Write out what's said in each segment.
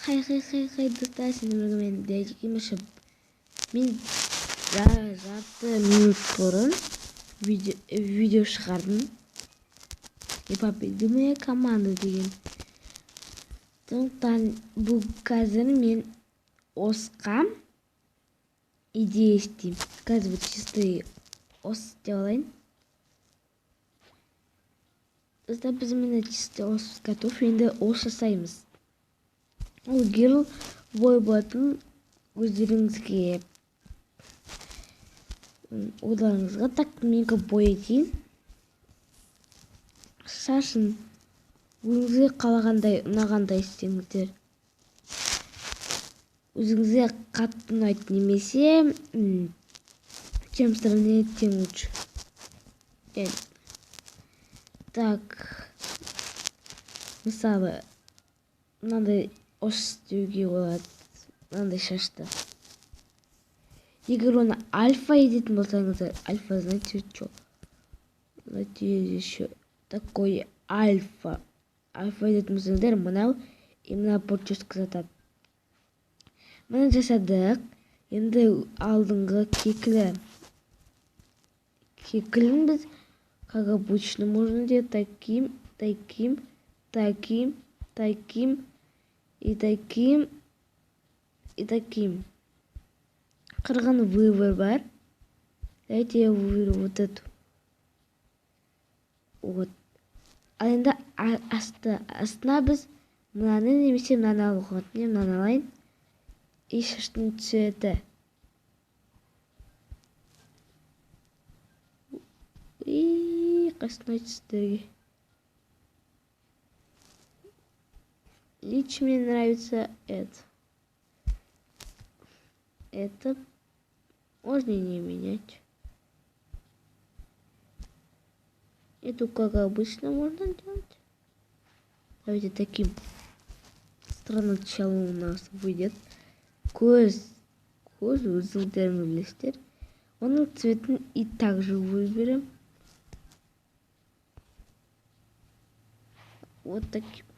Хай, достар, сендерге мен дәйдік емеші. Мен жарты минут бұрын видео шығардым. Непобедимая команда деген. Сондықтан бұл қазір мен осқа идея істеймін. Қазір чистый ос деп алайын. Достар, біз міне чистый ос готов. Енді ос жасаймыз. Ол герл бой болатын өздеріңізге ойларыңызға тақырменгі бой етейін. Шашын өзіңізге қалағандай, ұнағандай істеңіздер. Өзіңізге қатты ұнайды немесе чем страннее, тем лучше. Так, мысалы, мынандай ос істеуге болады, мынандай шашты. Егер оны альфа едетін болсаңыздар, альфа, знаете что? Знаете еще такой альфа. Альфа едетін болсаңыздар, мынау и мына прическа жатады. Мына жасадық. Енді алдыңғы кекілін біз, как обычно, можно делать таким и таким. Қырғын выбор бар. Давайте я выберу вот эту. Вот. А енді астына біз мынаны немесе мынаны алуға. Мен мынаны алайын. И шаштың цветі. И қасына сіздерге. Лично мне нравится это. Это можно не менять. Эту, как обычно, можно делать. Давайте таким. Странно сначала у нас выйдет. Көз өздеріңіз білесіздер. Оның цветін и также выберем. Вот такие вот.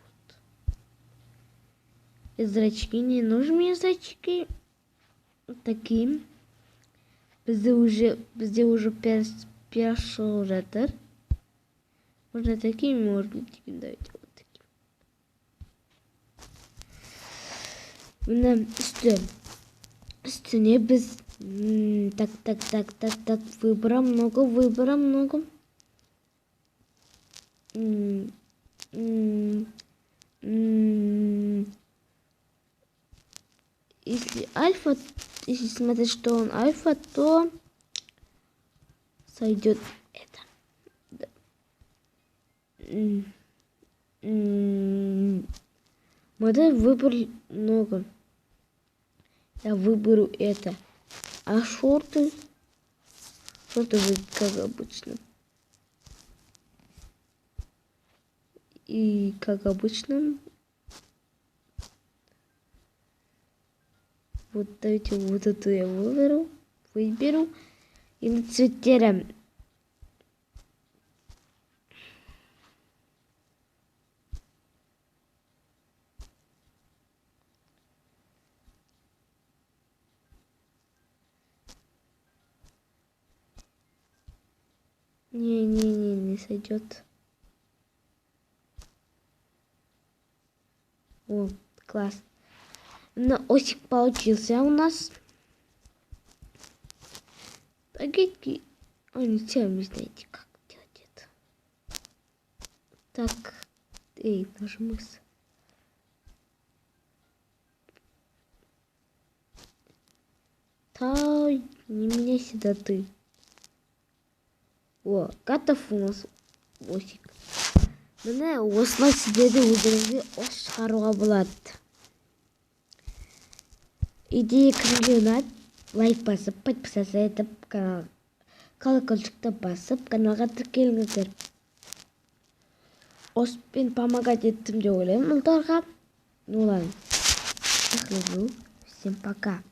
И зрачки, не нужны мне зрачки. Вот такие. Бізде уже перешел жатыр. Можно такими, можно такими. Давайте вот такими. Мына үстіне біз так, выбора много. Если альфа, если смотреть, что он альфа, то сойдет это. Да. Модель выбор много. Я выберу это. А шорты выйдут как обычно. И как обычно. Вот давайте вот эту я выберу. И на цветера. Не сойдет. О, класс. Но осик получился у нас. Пакетки. Они сами знаете, как делать это. Так. Нажмись. Да, не меняйся, да ты. О, готов у нас осик. Міне осылай сіздерді өздеріңізге ос шығаруға болады. Идея кімге ұнады? Лайк басып, подписаться етіп, колокольчикті басып, каналға тіркеліңіздер. Оспен помогать еттім деп ойлаймын ұлдарға. Ну ладно. Всем пока.